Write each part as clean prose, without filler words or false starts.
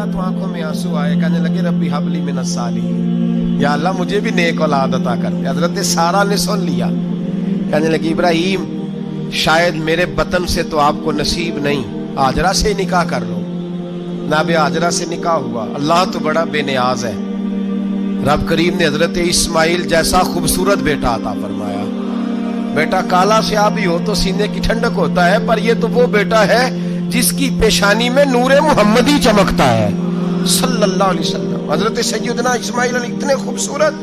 देखा तो आंखों में आंसू आए, कहने लगे रब्बी हबली मिनस सालिहीन, या अल्लाह मुझे भी नेक औलाद अता कर दे। हजरत सारा ने सुन लिया, कहने लगी इब्राहिम शायद मेरे बतन से तो आपको नसीब नहीं, हाजरा से निकाह कर लो। नाबे हाजरा से निकाह हुआ। अल्लाह तो बड़ा बेनियाज है, रब करीम ने हजरत इस्माइल जैसा खूबसूरत बेटा अता फरमाया। बेटा काला स्याह भी हो तो सीने की ठंडक होता है, पर ये तो वो बेटा है जिसकी पेशानी में नूरे मुहम्मदी चमकता है सल्लल्लाहु अलैहि वसल्लम। हजरत सैयदना इस्माइल इतने खूबसूरत,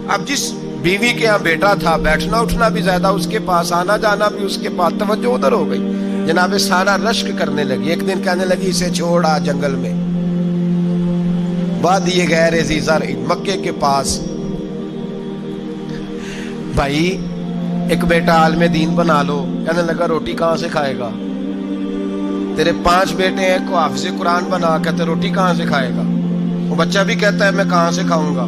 अब जिस बीवी के यहाँ बेटा था, बैठना उठना भी ज्यादा उसके पास, आना जाना भी उसके पास, तवज्जो उधर हो गई। जनाब सारा रश्क करने लगी। एक दिन कहने लगी इसे छोड़ आ जंगल में, बाद ये गैर ज़र मक्के के पास। भाई एक बेटा आलमे दीन बना लो। कहने लगा रोटी कहाँ से खाएगा, तेरे 5 बेटे हैं को हाफिज़े कुरान बना, कहते रोटी कहाँ से खाएगा। वो बच्चा भी कहता है मैं कहाँ से खाऊंगा।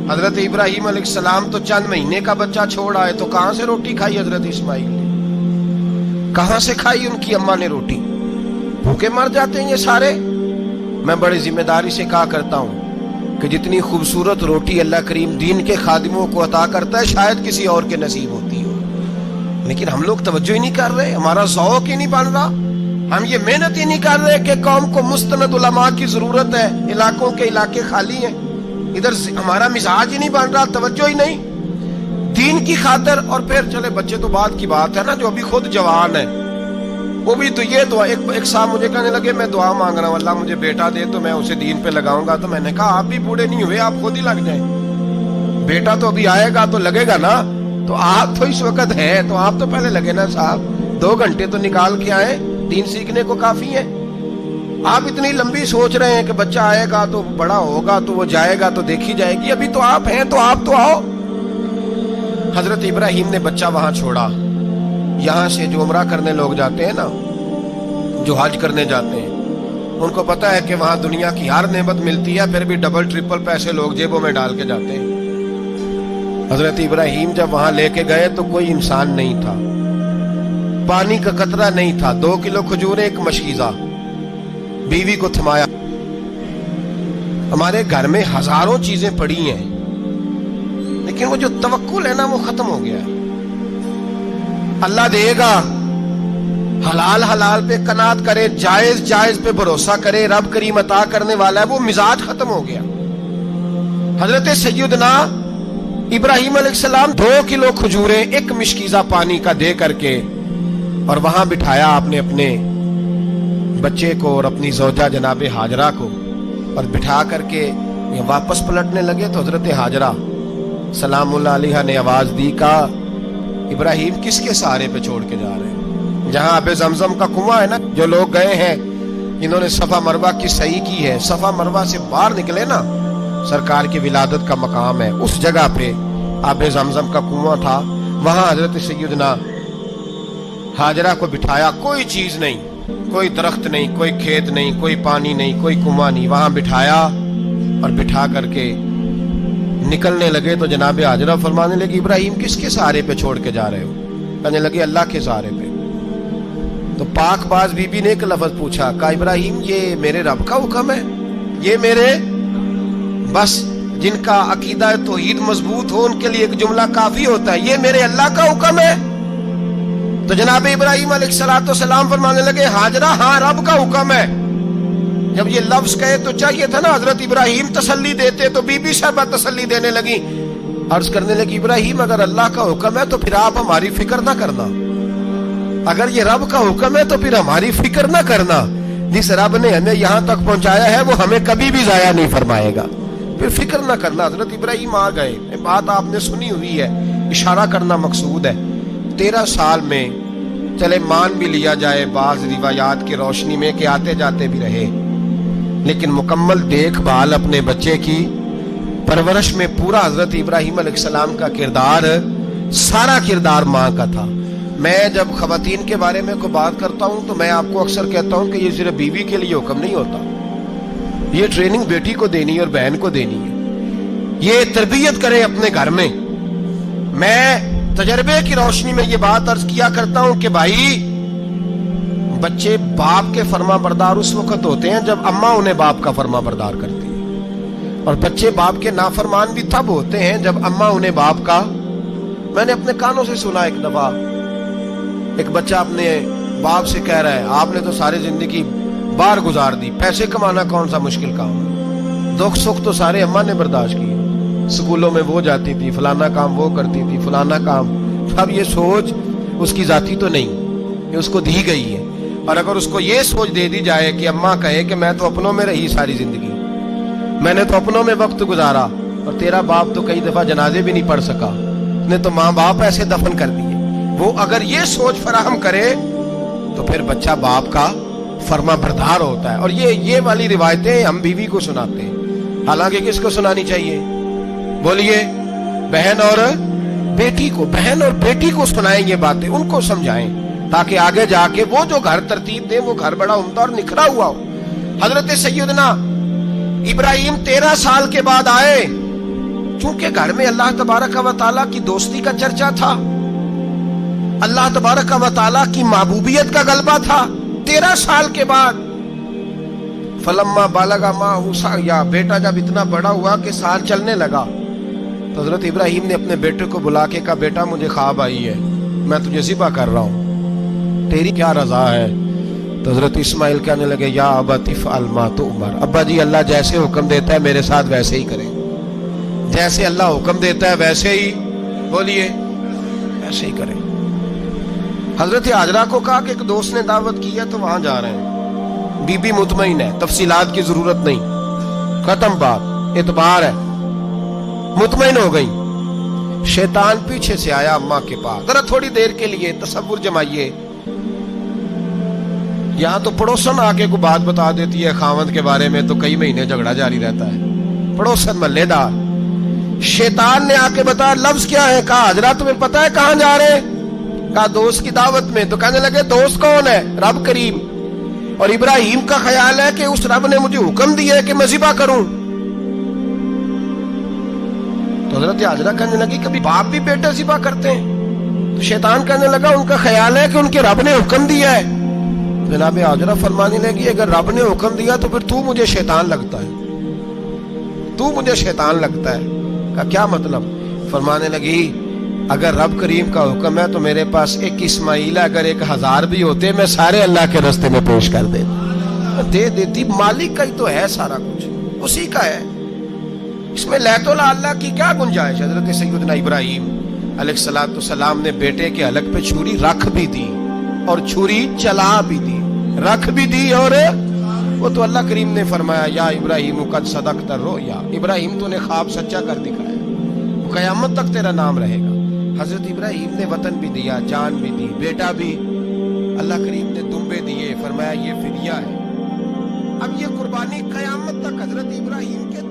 हजरत इब्राहिम अलैहिस्सलाम तो चंद महीने का बच्चा छोड़ आए, तो कहाँ से रोटी खाई हजरत इस्माइल ने, कहाँ से खाई उनकी अम्मा ने रोटी। भूखे मर जाते हैं ये सारे। मैं बड़ी जिम्मेदारी से कहा करता हूँ कि जितनी खूबसूरत रोटी अल्लाह करीम दीन के खादिमों को अता करता है शायद किसी और के नसीब होती हो, लेकिन हम लोग तवज्जो ही नहीं कर रहे, हमारा ज़ौक़ ही नहीं बन रहा, हम ये मेहनत ही नहीं कर रहे कि कौम को मुस्तनद उलमा की जरूरत है, इलाकों के इलाके खाली हैं, इधर हमारा मिजाज ही नहीं बन रहा, तवज्जो ही नहीं दीन की खातिर। और फिर चले बच्चे तो बात की बात है ना, जो अभी खुद जवान है वो भी तो ये दुआ, एक साहब मुझे कहने लगे मैं दुआ मांग रहा हूँ अल्लाह मुझे बेटा दे तो मैं उसे दीन पे लगाऊंगा। तो मैंने कहा आप भी बूढ़े नहीं हुए, आप खुद ही लग जाए, बेटा तो अभी आएगा तो लगेगा ना, तो आप तो इस वक्त है तो आप तो पहले लगे ना साहब, 2 घंटे तो निकाल के आए, दीन सीखने को काफी है। आप इतनी लंबी सोच रहे हैं कि बच्चा आएगा तो बड़ा होगा तो वो जाएगा तो देखी जाएगी, अभी तो आप हैं तो आप तो आओ। हजरत इब्राहिम ने बच्चा वहां छोड़ा। यहाँ से जो उम्रा करने लोग जाते हैं ना, जो हज करने जाते हैं, उनको पता है कि वहां दुनिया की हर नेमत मिलती है, फिर भी डबल ट्रिपल पैसे लोग जेबों में डाल के जाते हैं। हजरत इब्राहिम जब वहां लेके गए तो कोई इंसान नहीं था, पानी का कतरा नहीं था, 2 किलो खजूरें, एक मशीज़ा, बीवी को थमाया। हमारे घर में हजारों चीजें पड़ी हैं, लेकिन वो जो तवक्कुल है ना वो खत्म हो गया है। अल्लाह देगा, हलाल हलाल पे कनात करे, जायज जायज पे भरोसा करे, रब करीम अता करने वाला है, वो मिजाज खत्म हो गया। हजरत सैयदना इब्राहिम अलैहिस्सलाम 2 किलो खजूरें, एक मिश्कीज़ा पानी का दे करके और वहां बिठाया आपने अपने बच्चे को और अपनी ज़ौजा जनाबे हाजरा को, और बिठा करके वापस पलटने लगे तो हजरत हाजरा सलामुल्लाह अलैहा ने आवाज दी, कहा इब्राहिम किसके सहारे पे छोड़ के जा रहे हैं। जहां अबे जमजम का कुआं है ना, जो लोग गए हैं इन्होंने सफा मरवा की सही की है, सफा मरवा से बाहर निकले ना, सरकार की विलादत का मकाम है, उस जगह पे अबे जमजम का कुआं था, वहां हजरत सैयदना हाजरा को बिठाया। कोई चीज नहीं, कोई दरख्त नहीं, कोई खेत नहीं, कोई पानी नहीं, कोई कुआं नहीं, वहां बिठाया और बिठा करके निकलने लगे तो जनाब हाजरा फरमाने लगी इब्राहिम किसके सहारे पे छोड़ के जा रहे हो। कहने लगे अल्लाह के सहारे पे। तो पाकबाज बीबी ने एक लफ्ज पूछा, कहा इब्राहिम ये मेरे रब का हुक्म है, ये मेरे, बस जिनका अकीदा तौहीद मजबूत हो उनके लिए एक जुमला काफी होता है, ये मेरे अल्लाह का हुक्म है। तो जनाब इब्राहिम अलैहिस्सलाम फरमाने लगे हाजरा हाँ रब का हुक्म है। जब ये लफ्ज कहे तो चाहिए था ना हजरत इब्राहिम तसल्ली देते, तो बीबी साहबा तसल्ली देने लगी, अर्ज करने लगी इब्राहिम अगर अल्लाह का हुक्म है तो फिर आप हमारी फिक्र ना करना, अगर ये रब का हुक्म है तो फिर हमारी फिक्र ना करना, जिस रब ने हमें यहाँ तक पहुंचाया है वो हमें कभी भी जाया नहीं फरमाएगा, फिर फिक्र ना करना। हजरत इब्राहिम आ गए, बात आपने सुनी हुई है, इशारा करना मकसूद है। 13 साल में चले मान भी लिया जाए बाज रिवायात की रोशनी में कि आते जाते भी रहे, लेकिन मुकम्मल देखभाल अपने बच्चे की परवरिश में पूरा हजरत इब्राहिम अलैहिस्सलाम का किरदार, सारा किरदार माँ का था। मैं जब खवातीन के बारे में कोई बात करता हूँ तो मैं आपको अक्सर कहता हूँ कि ये सिर्फ बीवी के लिए हुक्म नहीं होता, ये ट्रेनिंग बेटी को देनी है और बहन को देनी है, ये तरबियत करे अपने घर में। मैं तजर्बे की रोशनी में ये बात अर्ज किया करता हूँ कि भाई بچے باپ کے فرما بردار اس وقت ہوتے ہیں جب اماں انہیں باپ کا فرما بردار کرتی ہے، اور بچے باپ کے نافرمان بھی تب ہوتے ہیں جب اماں انہیں باپ کا. میں نے اپنے کانوں سے سنا ایک دفعہ ایک بچہ اپنے باپ سے کہہ رہا ہے آپ نے تو ساری زندگی باہر گزار دی، پیسے کمانا کون سا مشکل کام ہے، دکھ سکھ تو سارے اماں نے برداشت کیے، سکولوں میں وہ جاتی تھی، فلانا کام وہ کرتی تھی، فلانا کام. اب یہ سوچ اس کی ذاتی تو نہیں، یہ اس کو دی گئی ہے. اور اگر اس کو یہ سوچ دے دی جائے کہ اماں کہے کہ میں تو اپنوں میں رہی ساری زندگی، میں نے تو اپنوں میں وقت گزارا، اور تیرا باپ تو کئی دفعہ جنازے بھی نہیں پڑھ سکا، نے تو ماں باپ ایسے دفن کر دیے، وہ اگر یہ سوچ فراہم کرے تو پھر بچہ باپ کا فرما بردار ہوتا ہے. اور یہ والی روایتیں ہم بیوی کو سناتے ہیں، حالانکہ کس کو سنانی چاہیے؟ بولیے. بہن اور بیٹی کو، بہن اور بیٹی کو سنائیں یہ باتیں، ان کو سمجھائیں تاکہ آگے جا کے وہ جو گھر ترتیب دے وہ گھر بڑا عمدہ اور نکھرا ہوا ہو. حضرت سیدنا ابراہیم 13 سال کے بعد آئے، چونکہ گھر میں اللہ تبارک و تعالیٰ کی دوستی کا چرچا تھا، اللہ تبارک و تعالیٰ کی محبوبیت کا غلبہ تھا. 13 سال کے بعد فلما بالغ معہ سعیا، بیٹا جب اتنا بڑا ہوا کہ سال چلنے لگا تو حضرت ابراہیم نے اپنے بیٹے کو بلا کے کہا بیٹا مجھے خواب آئی ہے، میں تجھے ذبح کر رہا ہوں، تیری کیا رضا ہے؟ تو حضرت اسماعیل کہنے لگے یا ابت افعل ما تؤمر، ابا جی اللہ جیسے حکم دیتا ہے میرے ساتھ ویسے ہی کریں، جیسے اللہ حکم دیتا ہے ویسے ہی، بولیے ویسے ہی کریں. حضرت حاجرہ کو کہا کہ ایک دوست نے دعوت کی ہے تو وہاں جا رہے ہیں، بی بی مطمئن ہے، تفصیلات کی ضرورت نہیں، ختم بات، اعتبار ہے، مطمئن ہو گئی. شیطان پیچھے سے آیا اماں کے پاس، ذرا تھوڑی دیر کے لیے تصور جمائیے، یہاں تو پڑوسن آ کے کوئی بات بتا دیتی ہے خاوند کے بارے میں تو کئی مہینے جھگڑا جاری رہتا ہے، پڑوسن محلے دار. شیطان نے آ کے بتایا لفظ کیا ہے؟ کہا حضرہ تمہیں پتا ہے کہاں جا رہے؟ کہا دوست کی دعوت میں. تو کہنے لگے دوست کون ہے؟ رب کریم، اور ابراہیم کا خیال ہے کہ اس رب نے مجھے حکم دیا ہے کہ میں ذبح کروں. تو حضرت حاجرہ کہنے لگی کبھی باپ بھی بیٹا ذبح کرتے ہیں؟ تو شیطان کہنے لگا ان کا خیال ہے کہ ان کے رب نے حکم دیا ہے. جناب حاجرہ فرمانے لگی اگر رب نے حکم دیا تو پھر تو مجھے شیطان لگتا ہے، تو مجھے شیطان لگتا ہے. کہا کیا مطلب؟ فرمانے لگی اگر رب کریم کا حکم ہے تو میرے پاس ایک اسماعیل ہے، اگر 1000 بھی ہوتے میں سارے اللہ کے راستے میں پیش کر دے دیتی. مالک کا ہی تو ہے سارا کچھ، اسی کا ہے، اس میں لیت اللہ کی کیا گنجائش؟ حضرت سیدنا ابراہیم علیہ السلام نے بیٹے کے حلق پہ چھری رکھ بھی دی اور چھری چلا بھی دی، رکھ بھی دی، اور وہ تو اللہ کریم نے فرمایا یا ابراہیم قد صدقت الرؤیا، ابراہیم تو نے خواب سچا کر دکھایا، وہ قیامت تک تیرا نام رہے گا. حضرت ابراہیم نے وطن بھی دیا، جان بھی دی، بیٹا بھی، اللہ کریم نے دمبے دیے، فرمایا یہ فدیہ ہے. اب یہ قربانی قیامت تک حضرت ابراہیم کے